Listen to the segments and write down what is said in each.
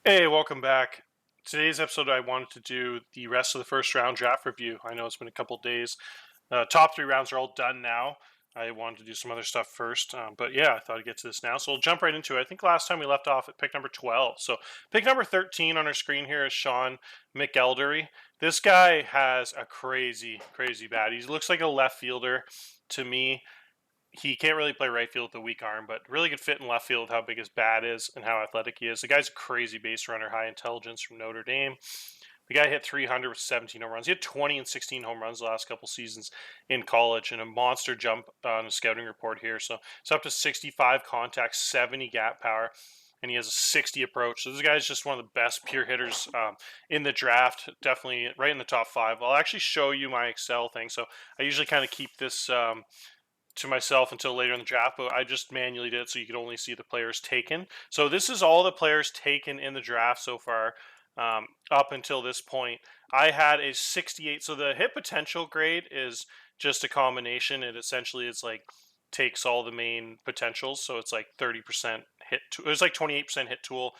Hey, welcome back. Today's episode, I wanted to do the rest of the first round draft review. I know it's been a couple days. Top three rounds are all done now. I wanted to do some other stuff first, but yeah, I thought I'd get to this now. So we'll jump right into it. I think last time we left off at pick number 12. So pick number 13 on our screen here is Sean McElderry. This guy has a crazy, crazy bat. He looks like a left fielder to me. He can't really play right field with a weak arm, but really good fit in left field with how big his bat is and how athletic he is. The guy's a crazy base runner, high intelligence from Notre Dame. The guy hit 300 with 17 home runs. He had 20 and 16 home runs the last couple seasons in college, and a monster jump on a scouting report here. So it's up to 65 contacts, 70 gap power, and he has a 60 approach. So this guy's just one of the best pure hitters in the draft. Definitely right in the top five. I'll actually show you my Excel thing. So I usually kind of keep this to myself until later in the draft, but I just manually did it so you could only see the players taken. So this is all the players taken in the draft so far up until this point. I had a 68. So the hit potential grade is just a combination. It essentially is like takes all the main potentials. So it's like 30% hit. It's like 28% hit tool.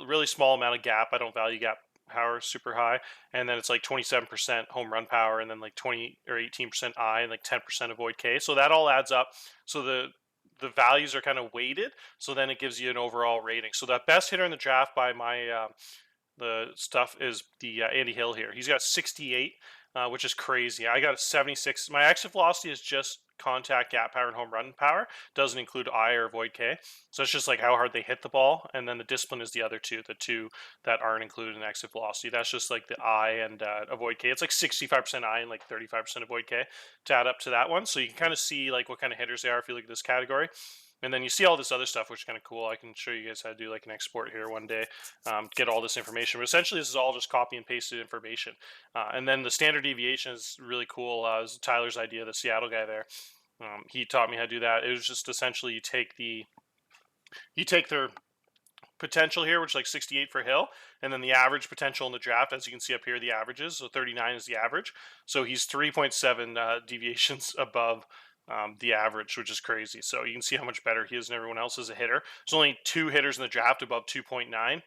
Really small amount of gap. I don't value gap power super high, and then it's like 27% home run power, and then like 20 or 18% I, and like 10% avoid K. So that all adds up. So the values are kind of weighted. So then it gives you an overall rating. So that best hitter in the draft by my the stuff is the Andy Hill here. He's got 68, which is crazy. I got a 76. My exit velocity is just contact, gap power, and home run power. Doesn't include I or avoid K. So it's just like how hard they hit the ball, and then the discipline is the two that aren't included in exit velocity. That's just like the I and avoid K. It's like 65% I and like 35% avoid K to add up to that one. So you can kind of see like what kind of hitters they are if you look at this category. And then you see all this other stuff, which is kind of cool. I can show you guys how to do like an export here one day, get all this information. But essentially, this is all just copy and pasted information. And then the standard deviation is really cool. It was Tyler's idea, the Seattle guy there. He taught me how to do that. It was just essentially you take their potential here, which is like 68 for Hill, and then the average potential in the draft, as you can see up here, the averages. So 39 is the average. So he's 3.7 deviations above the average, which is crazy. So you can see how much better he is than everyone else as a hitter. There's only two hitters in the draft above 2.9,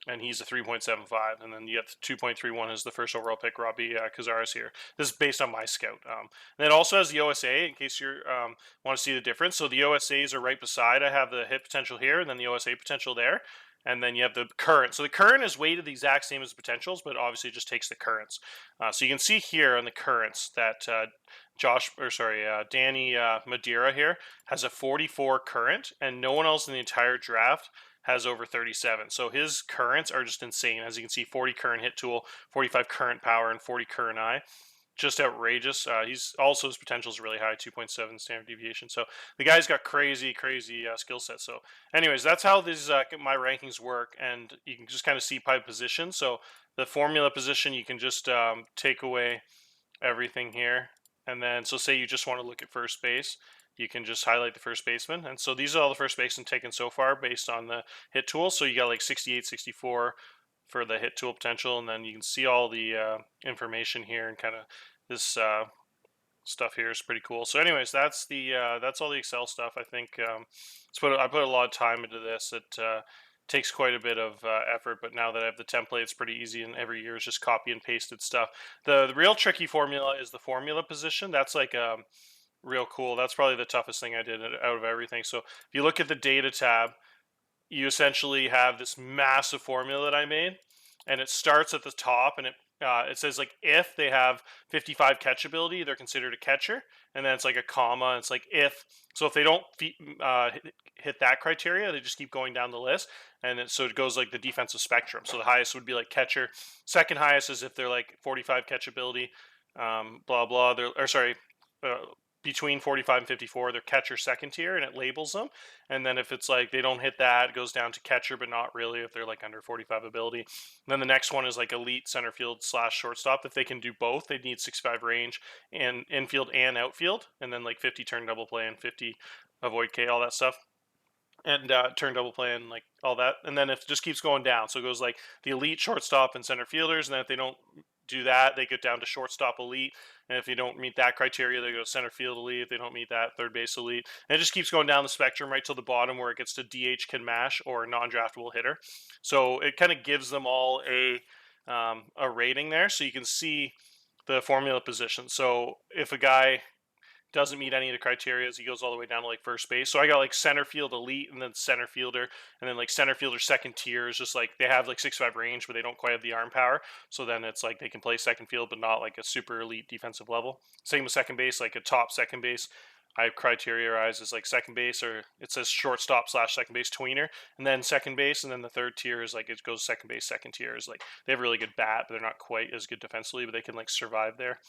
and he's a 3.75. And then you have 2.31 as the first overall pick, Robbie Kazarus here. This is based on my scout. And it also has the OSA in case you want to see the difference. So the OSAs are right beside. I have the hit potential here, and then the OSA potential there. And then you have the current. So the current is weighted the exact same as the potentials, but obviously it just takes the currents. So you can see here on the currents that Danny Madeira here has a 44 current, and no one else in the entire draft has over 37. So his currents are just insane. As you can see, 40 current hit tool, 45 current power, and 40 current I. Just outrageous. He's also his potential is really high, 2.7 standard deviation. So the guy's got crazy, crazy skill set. So, anyways, that's how these my rankings work, and you can just kind of see by position. So the formula position, you can just take away everything here, and then so say you just want to look at first base, you can just highlight the first baseman. And so these are all the first basemen taken so far based on the hit tool. So you got like 68, 64 for the hit tool potential, and then you can see all the information here, and kind of this stuff here is pretty cool. So anyways, that's all the Excel stuff. I think I put a lot of time into this. It takes quite a bit of effort, but now that I have the template, it's pretty easy, and every year is just copy and pasted stuff. The real tricky formula is the formula position. That's like real cool. That's probably the toughest thing I did out of everything. So if you look at the data tab, you essentially have this massive formula that I made, and it starts at the top, and it says like if they have 55 catchability, they're considered a catcher, and then it's like a comma. And it's like if they don't hit that criteria, they just keep going down the list, and so it goes like the defensive spectrum. So the highest would be like catcher. Second highest is if they're like 45 catchability, blah blah. Uh, between 45 and 54, they're catcher second tier, and it labels them. And then if it's like they don't hit that, it goes down to catcher, but not really if they're like under 45 ability. And then the next one is like elite center field / shortstop. If they can do both, they need 65 range and infield and outfield, and then like 50 turn double play and 50 avoid K, all that stuff. And turn double play and like all that. And then if it just keeps going down, so it goes like the elite shortstop and center fielders, and then if they don't do that, they get down to shortstop elite. And if you don't meet that criteria, they go to center field elite. If they don't meet that, third base elite. And it just keeps going down the spectrum right till the bottom where it gets to DH can mash or non-draftable hitter. So it kind of gives them all a rating there, so you can see the formula position. So if a guy doesn't meet any of the criteria, he goes all the way down to like first base. So I got like center field elite and then center fielder, and then like center fielder second tier is just like they have like 6'5" range, but they don't quite have the arm power. So then it's like they can play second field, but not like a super elite defensive level. Same with second base, like a top second base. I criteriaize as like second base, or it says shortstop / second base tweener, and then second base, and then the third tier is like it goes second base, second tier is like they have a really good bat, but they're not quite as good defensively, but they can like survive there.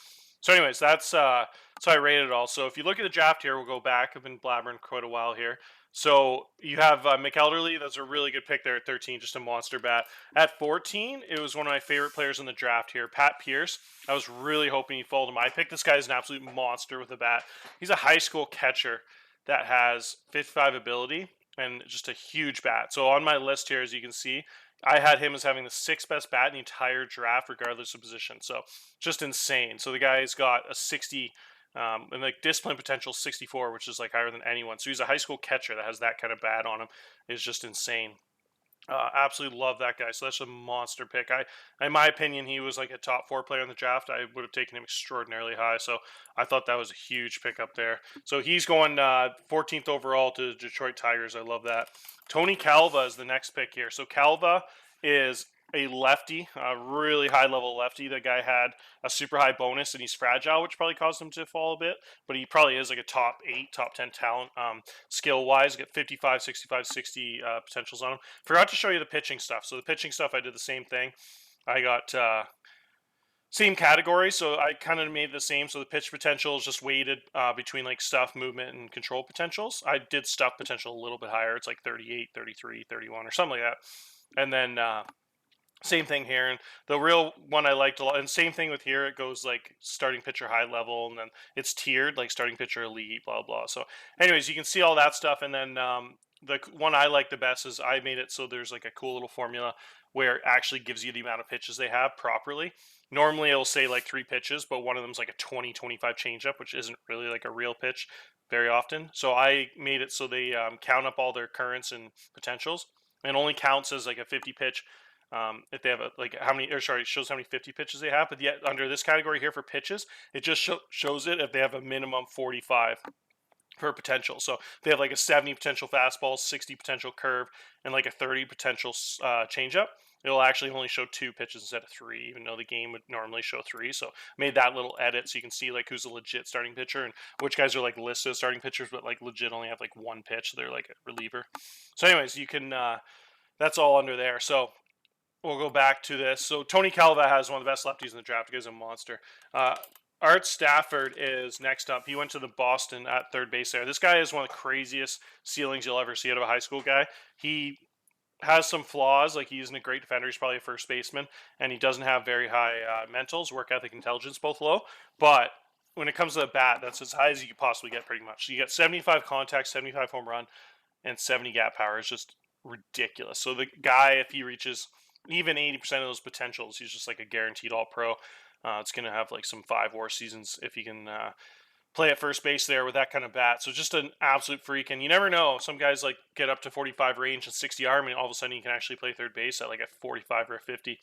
So, anyways, that's how I rated it all. So, if you look at the draft here, we'll go back. I've been blabbering quite a while here. So, you have McElderly. That's a really good pick there at 13, just a monster bat. At 14, it was one of my favorite players in the draft here, Pat Pierce. I was really hoping he'd fall to my pick. This guy is an absolute monster with a bat. He's a high school catcher that has 55 ability and just a huge bat. So, on my list here, as you can see, I had him as having the 6th best bat in the entire draft, regardless of position. So just insane. So the guy's got a 60, and like discipline potential 64, which is like higher than anyone. So he's a high school catcher that has that kind of bat on him. Is just insane. Absolutely love that guy. So that's a monster pick. In my opinion, he was like a top 4 player in the draft. I would have taken him extraordinarily high. So I thought that was a huge pick up there. So he's going 14th overall to the Detroit Tigers. I love that. Tony Calva is the next pick here. So Calva is a lefty, a really high level lefty. The guy had a super high bonus and he's fragile, which probably caused him to fall a bit, but he probably is like a top 8, top 10 talent skill wise. Got 55, 65, 60 potentials on him. Forgot to show you the pitching stuff. So the pitching stuff, I did the same thing. I got same category, so I kind of made the same. So the pitch potential is just weighted between like stuff, movement, and control potentials. I did stuff potential a little bit higher. It's like 38, 33, 31 or something like that. And then same thing here. And the real one I liked a lot, and same thing with here, it goes like starting pitcher high level, and then it's tiered, like starting pitcher elite, blah, blah. So anyways, you can see all that stuff. And then the one I like the best is I made it so there's like a cool little formula where it actually gives you the amount of pitches they have properly. Normally it'll say like 3 pitches, but one of them's like a 20-25 changeup, which isn't really like a real pitch very often. So I made it so they count up all their currents and potentials, and only counts as like a 50 pitch if they have a, like how many, or sorry, it shows how many 50 pitches they have. But yet under this category here for pitches, it just shows it if they have a minimum 45 per potential. So they have like a 70 potential fastball, 60 potential curve, and like a 30 potential changeup. It'll actually only show 2 pitches instead of 3, even though the game would normally show 3. So made that little edit so you can see like who's a legit starting pitcher and which guys are like listed as starting pitchers, but like legit only have like 1 pitch. So they're like a reliever. So anyways, you can, that's all under there. So we'll go back to this. So Tony Calva has one of the best lefties in the draft. He is a monster. Art Stafford is next up. He went to the Boston at third base there. This guy is one of the craziest ceilings you'll ever see out of a high school guy. He has some flaws, like he isn't a great defender. He's probably a first baseman, and he doesn't have very high mentals, work ethic, intelligence, both low. But when it comes to the bat, that's as high as you could possibly get pretty much. So you get 75 contacts, 75 home run, and 70 gap power. It's just ridiculous. So the guy, if he reaches even 80% of those potentials, he's just like a guaranteed all-pro. It's going to have like some 5-WAR seasons if he can play at first base there with that kind of bat. So just an absolute freak. And you never know. Some guys like get up to 45 range and 60 arm, and all of a sudden he can actually play third base at like a 45 or a 50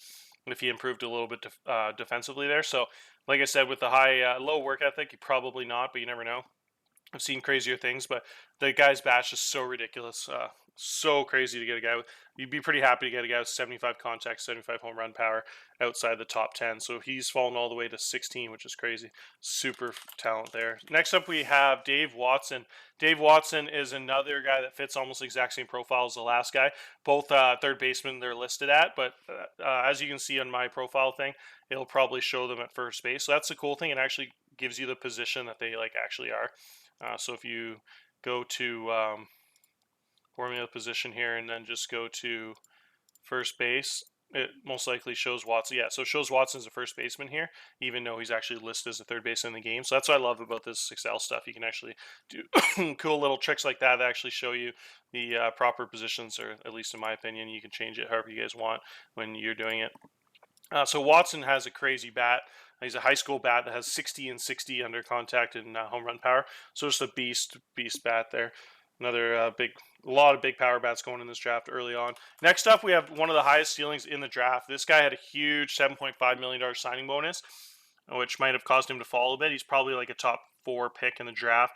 if he improved a little bit defensively there. So like I said, with the high, low work ethic, probably not, but you never know. I've seen crazier things, but the guy's bat's just so ridiculous. So crazy to get a guy with. You'd be pretty happy to get a guy with 75 contacts, 75 home run power outside the top 10. So he's fallen all the way to 16, which is crazy. Super talent there. Next up, we have Dave Watson. Dave Watson is another guy that fits almost the exact same profile as the last guy. Both third baseman they're listed at, but as you can see on my profile thing, it'll probably show them at first base. So that's the cool thing. It actually gives you the position that they like actually are. So if you go to formula position here and then just go to first base, it most likely shows Watson. Yeah, so it shows Watson as a first baseman here, even though he's actually listed as a third baseman in the game. So that's what I love about this Excel stuff. You can actually do cool little tricks like that actually show you the proper positions, or at least in my opinion, you can change it however you guys want when you're doing it. So Watson has a crazy bat. He's a high school bat that has 60 and 60 under contact and home run power. So just a beast bat there. Another a lot of big power bats going in this draft early on. Next up, we have one of the highest ceilings in the draft. This guy had a huge $7.5 million signing bonus, which might have caused him to fall a bit. He's probably like a top 4 pick in the draft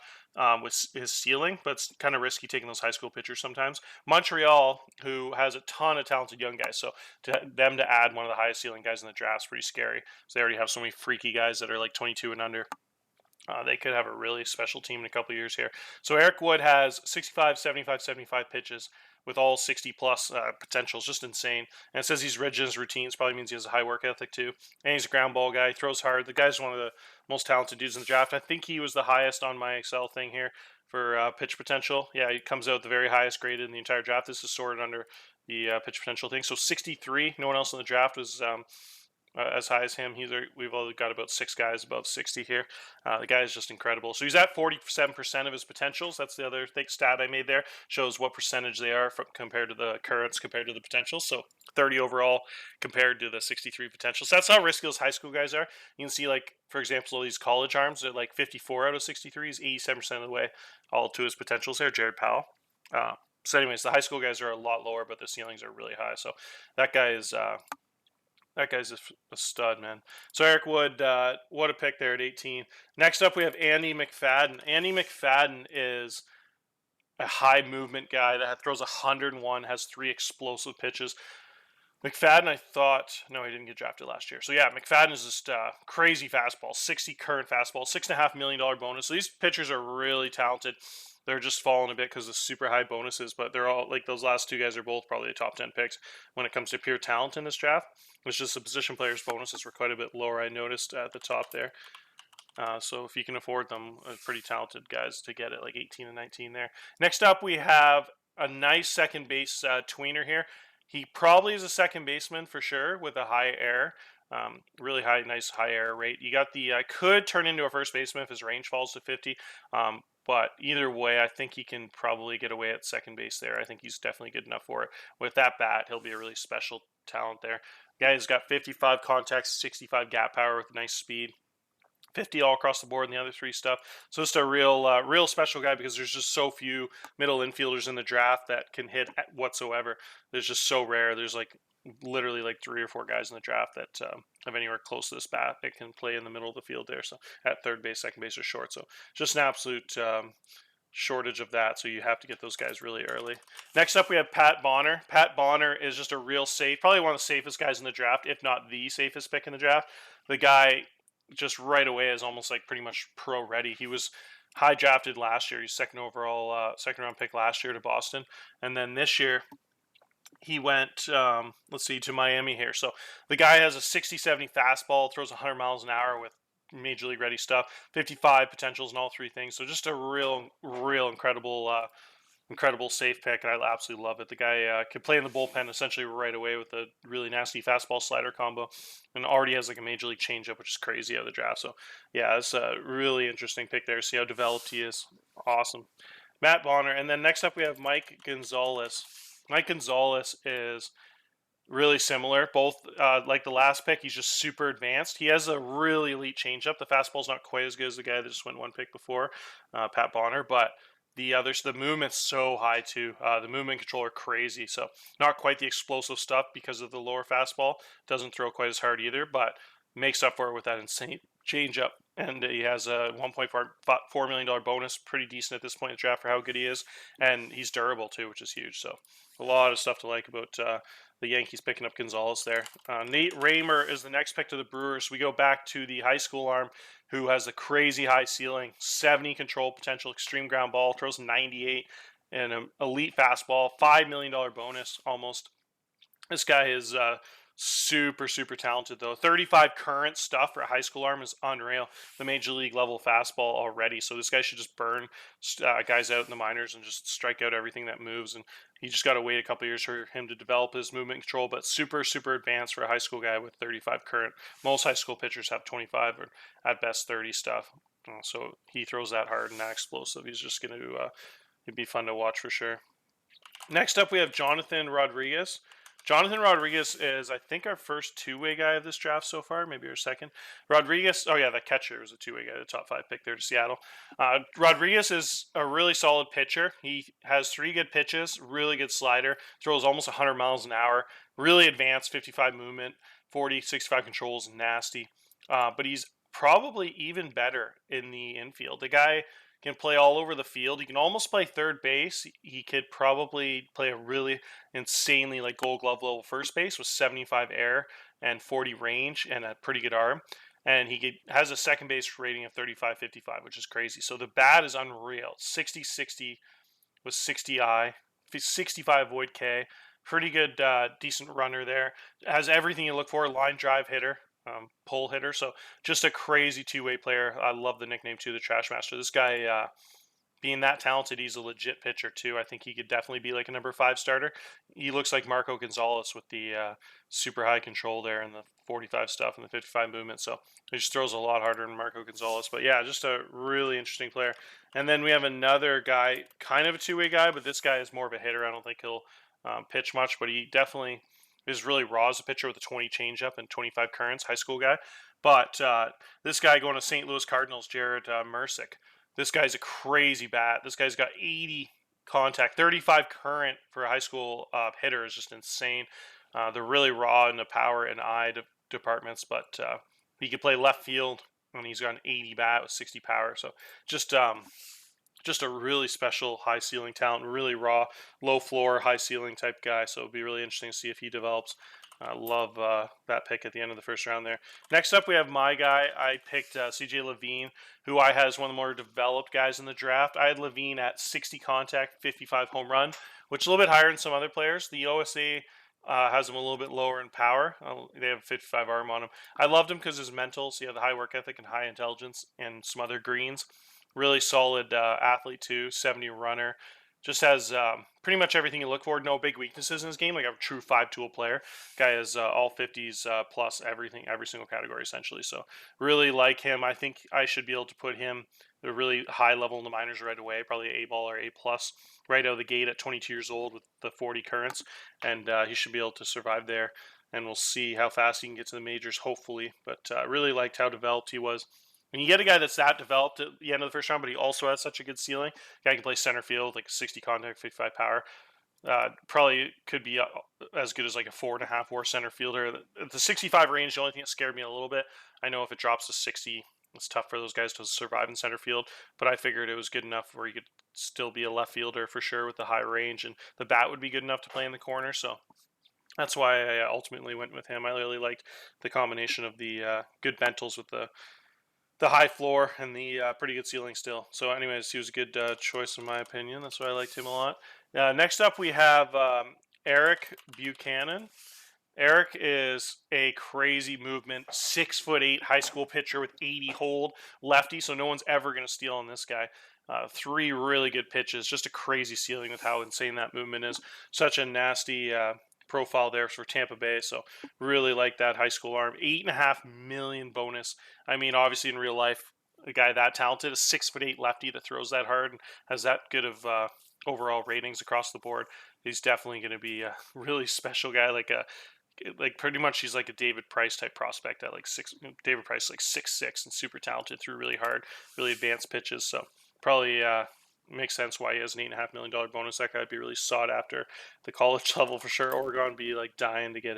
with his ceiling, but it's kind of risky taking those high school pitchers sometimes. Montreal, who has a ton of talented young guys, so them to add one of the highest ceiling guys in the draft is pretty scary. So they already have so many freaky guys that are like 22 and under. They could have a really special team in a couple of years here. So Eric Wood has 65, 75, 75 pitches with all 60 plus potential. It's just insane. And it says he's rigid in his routines. Probably means he has a high work ethic too. And he's a ground ball guy. He throws hard. The guy's one of the most talented dudes in the draft. I think he was the highest on my Excel thing here for pitch potential. Yeah, he comes out the very highest graded in the entire draft. This is sorted under the pitch potential thing. So 63. No one else in the draft was as high as him. We've only got about 6 guys above 60 here. The guy is just incredible. So he's at 47% of his potentials. That's the other stat I made there. Shows what percentage they are compared to the currents, compared to the potentials. So 30 overall compared to the 63 potential. So that's how risky those high school guys are. You can see, like, for example, these college arms are like 54 out of 63. He's 87% of the way all to his potentials there. Jared Powell. So anyways, the high school guys are a lot lower, but the ceilings are really high. So that guy is... that guy's a stud, man. So Eric Wood, what a pick there at 18. Next up, we have Andy McFadden. Andy McFadden is a high movement guy that throws 101, has 3 explosive pitches. McFadden, I thought, no, he didn't get drafted last year. So yeah, McFadden is just crazy fastball, 60 current fastball, $6.5 million bonus. So these pitchers are really talented. They're just falling a bit because of super high bonuses, but they're all, like, those last 2 guys are both probably the top 10 picks when it comes to pure talent in this draft. It's just the position players' bonuses were quite a bit lower, I noticed at the top there. So if you can afford them, pretty talented guys to get it, like 18 and 19 there. Next up, we have a nice second base tweener here. He probably is a second baseman for sure with a high error. Really high, nice high error rate. You got the could turn into a first baseman if his range falls to 50. But either way, I think he can probably get away at second base there. I think he's definitely good enough for it. With that bat, he'll be a really special talent there. Guy's got 55 contacts, 65 gap power with nice speed. 50 all across the board in the other 3 stuff. So just a real special guy because there's just so few middle infielders in the draft that can hit whatsoever. There's just so rare. There's like literally like 3 or 4 guys in the draft that have anywhere close to this bat that can play in the middle of the field there. So at third base, second base, or short. So just an absolute shortage of that. So you have to get those guys really early. Next up, we have Pat Bonner. Pat Bonner is just a real safe, probably one of the safest guys in the draft, if not the safest pick in the draft. The guy just right away is almost like pretty much pro ready. He was high drafted last year. He's second overall, second round pick last year to Boston. And then this year he went, to Miami here. So the guy has a 60-70 fastball, throws 100 miles an hour with major league ready stuff, 55 potentials in all 3 things. So just a real incredible safe pick, and I absolutely love it. The guy can play in the bullpen essentially right away with a really nasty fastball slider combo, and already has like a major league changeup, which is crazy out of the draft. So yeah, it's a really interesting pick there. See how developed he is. Awesome. Matt Bonner. And then next up we have Mike Gonzalez. Mike Gonzalez is really similar. Both like the last pick, he's just super advanced. He has a really elite changeup. The fastball's not quite as good as the guy that just went 1 pick before, Pat Bonner, but the movement's so high too. The movement control are crazy. So not quite the explosive stuff because of the lower fastball. Doesn't throw quite as hard either, but makes up for it with that insane changeup. And he has a $1.4 million bonus. Pretty decent at this point in the draft for how good he is. And he's durable too, which is huge. So a lot of stuff to like about the Yankees picking up Gonzalez there. Nate Raymer is the next pick to the Brewers. We go back to the high school arm who has a crazy high ceiling, 70 control potential, extreme ground ball, throws 98, and an elite fastball, $5 million bonus almost. This guy is super talented though. 35 current stuff for a high school arm is unreal. The major league level fastball already. So this guy should just burn guys out in the minors and just strike out everything that moves. And he just got to wait a couple years for him to develop his movement control, but super advanced for a high school guy with 35 current. Most high school pitchers have 25 or at best 30 stuff. So he throws that hard and that explosive. He's just going to it'd be fun to watch for sure. Next up, we have Jonathan Rodriguez. Jonathan Rodriguez is, I think, our first two-way guy of this draft so far, maybe our second. Rodriguez, oh yeah, the catcher was a two-way guy, the top 5 pick there to Seattle. Rodriguez is a really solid pitcher. He has 3 good pitches, really good slider, throws almost 100 miles an hour, really advanced 55 movement, 40, 65 controls, nasty. But he's probably even better in the infield. The guy can play all over the field. He can almost play third base. He could probably play a really insanely like Gold Glove level first base with 75 air and 40 range and a pretty good arm. And has a second base rating of 35-55, which is crazy. So the bat is unreal. 60-60 with 60 I, 65 void K. Pretty good, decent runner there. Has everything you look for. Line drive hitter. Pull hitter. So just a crazy two-way player. I love the nickname too, the Trash Master. This guy, being that talented, he's a legit pitcher too. I think he could definitely be like a number 5 starter. He looks like Marco Gonzalez with the super high control there and the 45 stuff and the 55 movement. So he just throws a lot harder than Marco Gonzalez. But yeah, just a really interesting player. And then we have another guy, kind of a two-way guy, but this guy is more of a hitter. I don't think he'll pitch much, but he definitely is really raw as a pitcher with a 20 changeup and 25 currents, high school guy. But this guy going to St. Louis Cardinals, Jared Murcik. This guy's a crazy bat. This guy's got 80 contact, 35 current for a high school hitter is just insane. They're really raw in the power and eye departments, but he can play left field, and he's got an 80 bat with 60 power. So just a really special high ceiling talent, really raw, low floor, high ceiling type guy. So it'll be really interesting to see if he develops. I love that pick at the end of the first round there. Next up, we have my guy. I picked CJ Levine, who I had as one of the more developed guys in the draft. I had Levine at 60 contact, 55 home run, which is a little bit higher than some other players. The OSA has him a little bit lower in power. They have 55 arm on him. I loved him because his mental, so he had the high work ethic and high intelligence and some other greens. Really solid athlete too, 70 runner. Just has pretty much everything you look for. No big weaknesses in his game. Like a true 5-tool player. Guy has all 50s plus everything, every single category essentially. So really like him. I think I should be able to put him at a really high level in the minors right away. Probably A ball or A plus right out of the gate at 22 years old with the 40 currents, and he should be able to survive there. And we'll see how fast he can get to the majors, hopefully. But really liked how developed he was. When you get a guy that's that developed at the end of the first round, but he also has such a good ceiling, guy can play center field, like 60 contact, 55 power. Probably could be as good as like a 4.5 WAR center fielder. The 65 range, the only thing that scared me a little bit. I know if it drops to 60, it's tough for those guys to survive in center field, but I figured it was good enough where he could still be a left fielder for sure with the high range, and the bat would be good enough to play in the corner. So that's why I ultimately went with him. I really liked the combination of the good mentals with the high floor and the pretty good ceiling still. So anyways, he was a good choice in my opinion. That's why I liked him a lot. Next up, we have Eric Buchanan. Eric is a crazy movement, 6'8" high school pitcher with 80 hold, lefty, so no one's ever going to steal on this guy. 3 really good pitches, just a crazy ceiling with how insane that movement is. Such a nasty profile there for Tampa Bay, so really like that high school arm. $8.5 million bonus. I mean, obviously in real life, a guy that talented, a 6'8" lefty that throws that hard and has that good of overall ratings across the board, he's definitely going to be a really special guy. Like pretty much he's like a David Price type prospect at like 6. David Price like 6'6" and super talented, threw really hard, really advanced pitches. So probably makes sense why he has an $8.5 million bonus. That guy would be really sought after the college level for sure. Oregon would be like dying to get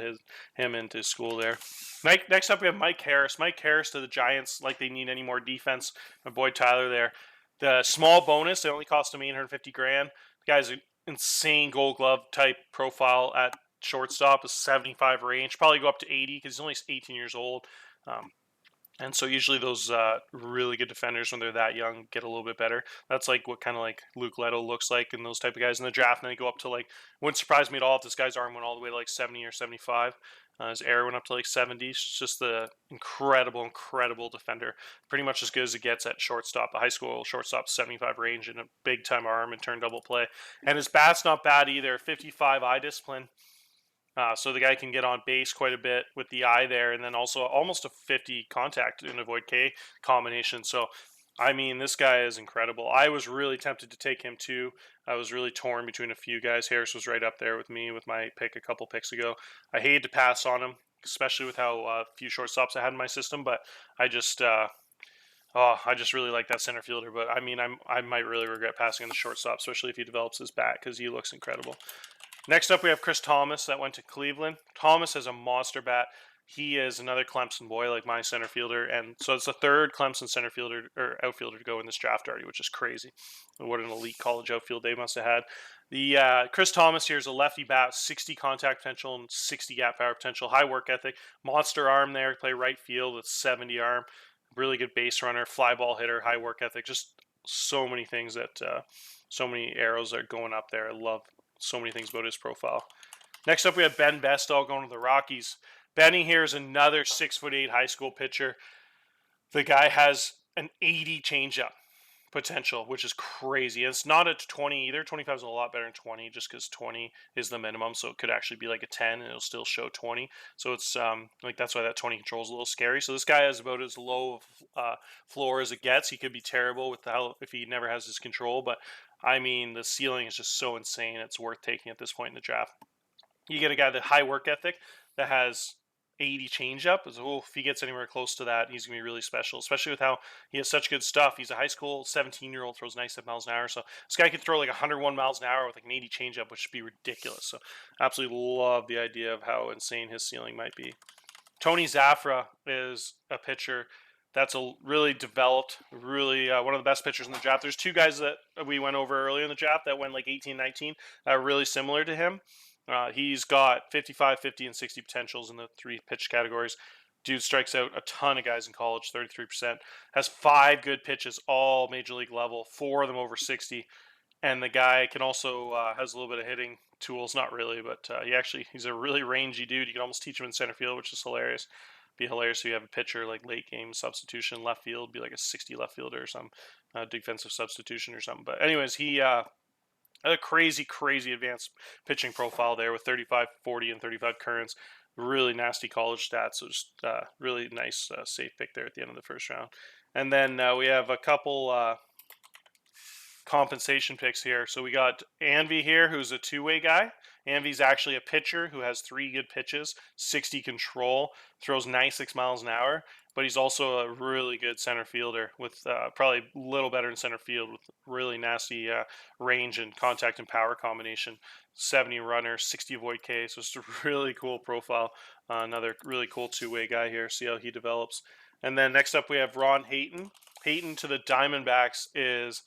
him into school there. Next up, we have Mike Harris. Mike Harris to the Giants, like they need any more defense. My boy Tyler there. The small bonus, it only cost him $850,000. The guy's an insane Gold Glove type profile at shortstop, a 75 range. Probably go up to 80 because he's only 18 years old. And so usually those really good defenders, when they're that young, get a little bit better. That's like what kind of like Luke Leto looks like and those type of guys in the draft. And they go up to like, wouldn't surprise me at all if this guy's arm went all the way to like 70 or 75. His air went up to like 70. It's just the incredible defender. Pretty much as good as it gets at shortstop. A high school shortstop, 75 range and a big time arm and turn double play. And his bat's not bad either. 55 eye discipline. So the guy can get on base quite a bit with the eye there, and then also almost a 50 contact in a void K combination. So I mean, this guy is incredible. I was really tempted to take him too. I was really torn between a few guys. Harris was right up there with me with my pick a couple picks ago. I hated to pass on him, especially with how few shortstops I had in my system. But I just, I just really like that center fielder. But I mean, I might really regret passing on the shortstop, especially if he develops his bat because he looks incredible. Next up, we have Chris Thomas that went to Cleveland. Thomas has a monster bat. He is another Clemson boy, like my center fielder, and so it's the third Clemson center fielder or outfielder to go in this draft already, which is crazy. What an elite college outfield they must have had. The Chris Thomas here is a lefty bat, 60 contact potential and 60 gap power potential, high work ethic, monster arm there, play right field with 70 arm, really good base runner, fly ball hitter, high work ethic, just so many things that, so many arrows are going up there. I love so many things about his profile. Next up, we have Ben Bestow going to the Rockies. Benny here is another 6'8" high school pitcher. The guy has an 80 changeup potential, which is crazy. It's not a 20 either. 25 is a lot better than 20, just because 20 is the minimum. So it could actually be like a 10, and it'll still show 20. So it's like that's why that 20 control is a little scary. So this guy has about as low floor as it gets. He could be terrible with how if he never has his control, but I mean the ceiling is just so insane. It's worth taking at this point in the draft. You get a guy that high work ethic that has 80 changeup. Oh, if he gets anywhere close to that, he's gonna be really special. Especially with how he has such good stuff. He's a high school 17-year-old, throws 97 miles an hour. So this guy could throw like 101 miles an hour with like an 80 changeup, which would be ridiculous. So absolutely love the idea of how insane his ceiling might be. Tony Zafra is a pitcher that's a really developed, really one of the best pitchers in the draft. There's two guys that we went over earlier in the draft that went like 18, 19 that are really similar to him. He's got 55, 50, and 60 potentials in the three pitch categories. Dude strikes out a ton of guys in college, 33%. Has 5 good pitches, all major league level, 4 of them over 60. And the guy can also has a little bit of hitting tools, not really, but he's a really rangy dude. You can almost teach him in center field, which is hilarious. Be hilarious if you have a pitcher like late game substitution left field, be like a 60 left fielder or some defensive substitution or something. But anyways, he a crazy advanced pitching profile there with 35, 40, and 35 currents. Really nasty college stats. So just really nice safe pick there at the end of the first round. And then we have a couple compensation picks here. So we got Anvy here, who's a two-way guy. Anvy's actually a pitcher who has 3 good pitches, 60 control, throws 96 miles an hour, but he's also a really good center fielder with probably a little better in center field with really nasty range and contact and power combination. 70 runner, 60 avoid K, so it's a really cool profile. Another really cool two-way guy here. See how he develops. And then next up we have Ron Hayton. Hayton to the Diamondbacks is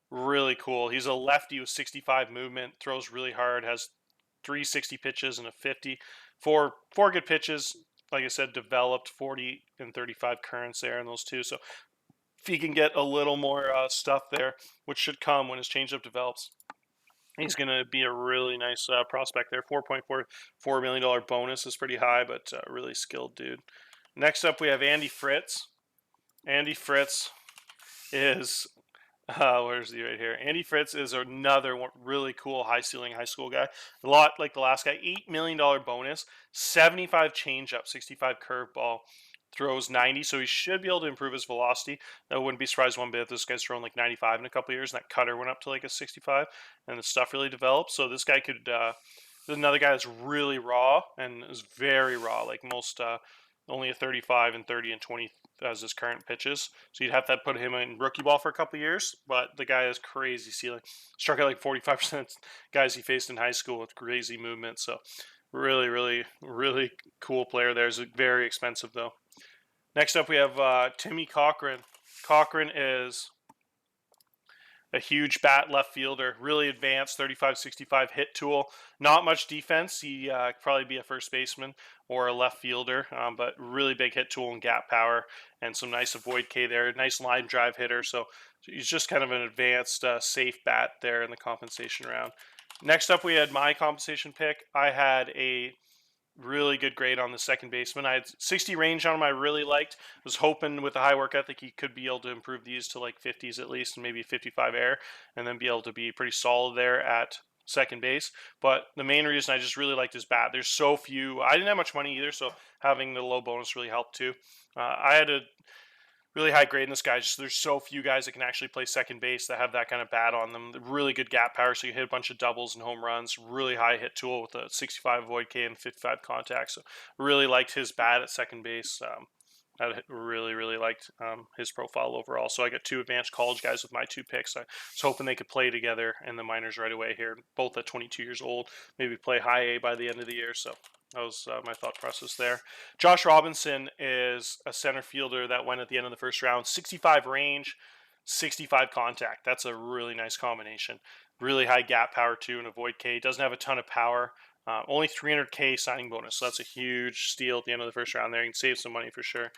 really cool. He's a lefty with 65 movement, throws really hard, has 360 pitches and a 50. Four good pitches, like I said, developed 40 and 35 currents there in those two. So if he can get a little more stuff there, which should come when his changeup develops, he's going to be a really nice prospect there. $4.44 million bonus is pretty high, but really skilled dude. Next up, we have Andy Fritz. Andy Fritz is where's he right here? Andy Fritz is another one, really cool high ceiling high school guy. A lot like the last guy. $8 million bonus, 75 changeup, 65 curveball, throws 90, so he should be able to improve his velocity. I wouldn't be surprised one bit if this guy's thrown like 95 in a couple of years, and that cutter went up to like a 65, and the stuff really developed. So this guy could. There's another guy that's really raw and is very raw, like most. Only a 35 and 30 and 20 as his current pitches. So you'd have to put him in rookie ball for a couple of years, but the guy has crazy ceiling. Struck out like 45% guys he faced in high school with crazy movement. So really cool player there. Is very expensive though. Next up we have Timmy Cochran. Cochran is a huge bat left fielder, really advanced 35-65 hit tool. Not much defense. He could probably be a first baseman or a left fielder, but really big hit tool and gap power and some nice avoid K there. Nice line drive hitter. So he's just kind of an advanced safe bat there in the compensation round. Next up, we had my compensation pick. I had a really good grade on the second baseman. I had 60 range on him I really liked. Was hoping with the high work ethic he could be able to improve these to like 50s at least and maybe 55 air and then be able to be pretty solid there at second base. But the main reason I just really liked his bat. There's so few. I didn't have much money either, so having the low bonus really helped too. I had really high grade in this guy. Just there's so few guys that can actually play second base that have that kind of bat on them. Really good gap power, so you hit a bunch of doubles and home runs. Really high hit tool with a 65 avoid K and 55 contact. So really liked his bat at second base. I really liked his profile overall. So I got 2 advanced college guys with my 2 picks. I was hoping they could play together in the minors right away here. Both at 22 years old, maybe play high A by the end of the year. So that was my thought process there. Josh Robinson is a center fielder that went at the end of the first round. 65 range, 65 contact. That's a really nice combination. Really high gap power too, and avoid K. Doesn't have a ton of power. Only 300K signing bonus, so that's a huge steal at the end of the first round there. You can save some money for sure.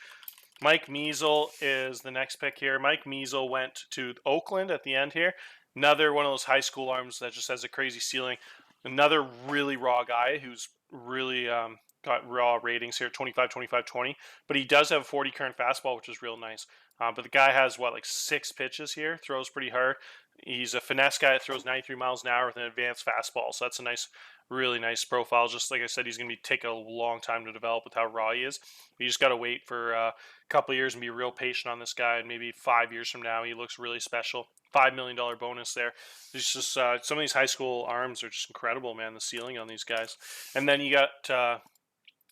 Mike Measle is the next pick here. Mike Measle went to Oakland at the end here. Another one of those high school arms that just has a crazy ceiling. Another really raw guy who's really got raw ratings here, 25, 25, 20. But he does have a 40 current fastball, which is real nice. But the guy has, like 6 pitches here, throws pretty hard. He's a finesse guy that throws 93 miles an hour with an advanced fastball. So that's a really nice profile. Just like I said, he's going to be take a long time to develop with how raw he is. You just got to wait for a couple of years and be real patient on this guy. And maybe 5 years from now, he looks really special. $5 million bonus there. It's just some of these high school arms are just incredible, man. The ceiling on these guys. And then you got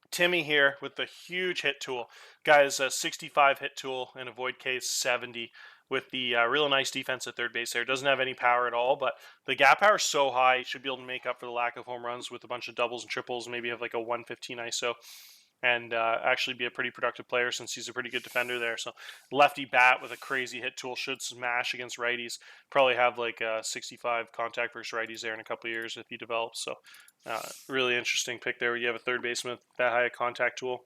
Timmy here with the huge hit tool. Guy's a 65 hit tool and avoid K 70 with the real nice defense at third base there. Doesn't have any power at all, but the gap power is so high, he should be able to make up for the lack of home runs with a bunch of doubles and triples, maybe have like a 115 ISO, and actually be a pretty productive player since he's a pretty good defender there. So lefty bat with a crazy hit tool should smash against righties. Probably have like a 65 contact versus righties there in a couple of years if he develops. So really interesting pick there. You have a third baseman with that high a contact tool.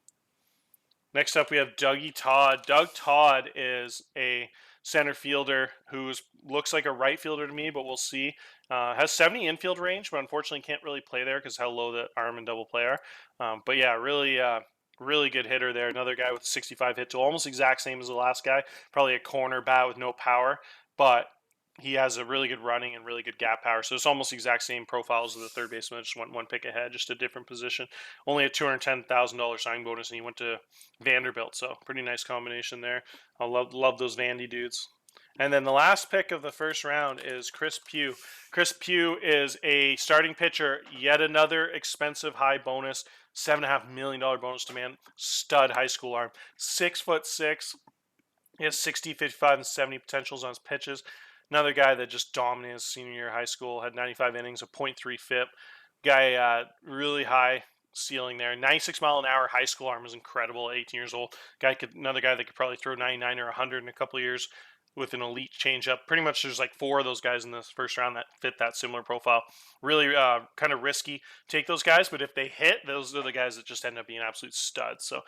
Next up, we have Dougie Todd. Doug Todd is a center fielder who looks like a right fielder to me, but we'll see. Has 70 infield range, but unfortunately can't really play there because how low the arm and double play are. But yeah, really good hitter there. Another guy with 65 hit tool, almost exact same as the last guy. Probably a corner bat with no power, but he has a really good running and really good gap power. So it's almost the exact same profiles as the third baseman. Just went 1 pick ahead, just a different position. Only a $210,000 signing bonus, and he went to Vanderbilt. So pretty nice combination there. I love those Vandy dudes. And then the last pick of the first round is Chris Pugh. Chris Pugh is a starting pitcher. Yet another expensive high bonus. $7.5 million bonus to man. Stud high school arm. 6'6". He has 60, 55, and 70 potentials on his pitches. Another guy that just dominated his senior year of high school, had 95 innings, a .3 FIP. Guy really high ceiling there. 96 mile an hour high school arm is incredible at 18 years old. Another guy that could probably throw 99 or 100 in a couple of years with an elite changeup. Pretty much there's like 4 of those guys in this first round that fit that similar profile. Really kind of risky take those guys, but if they hit, those are the guys that just end up being absolute studs. So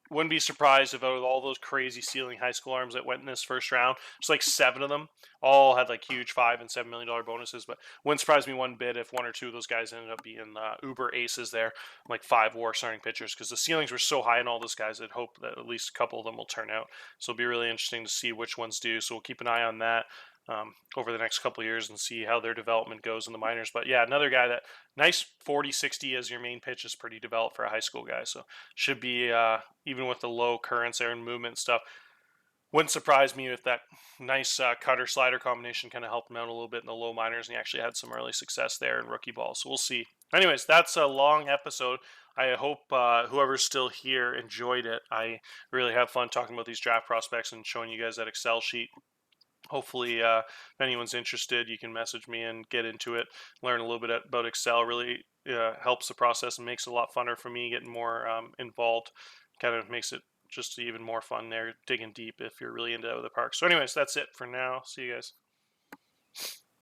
wouldn't be surprised if out of all those crazy ceiling high school arms that went in this first round, just like 7 of them all had like huge $5 and $7 million bonuses. But wouldn't surprise me one bit if 1 or 2 of those guys ended up being uber aces there, like 5 WAR starting pitchers, because the ceilings were so high in all those guys. I'd hope that at least a couple of them will turn out. So it'll be really interesting to see which ones do. So we'll keep an eye on that over the next couple of years and see how their development goes in the minors. But yeah, another guy that nice 40-60 as your main pitch is pretty developed for a high school guy. So should be, even with the low currents there and movement and stuff, wouldn't surprise me if that nice cutter slider combination kind of helped him out a little bit in the low minors, and he actually had some early success there in rookie ball. So we'll see. Anyways, that's a long episode. I hope whoever's still here enjoyed it. I really have fun talking about these draft prospects and showing you guys that Excel sheet. Hopefully, if anyone's interested, you can message me and get into it, learn a little bit about Excel. Really helps the process and makes it a lot funner for me getting more involved. Kind of makes it just even more fun there, digging deep if you're really into the park. So anyways, that's it for now. See you guys.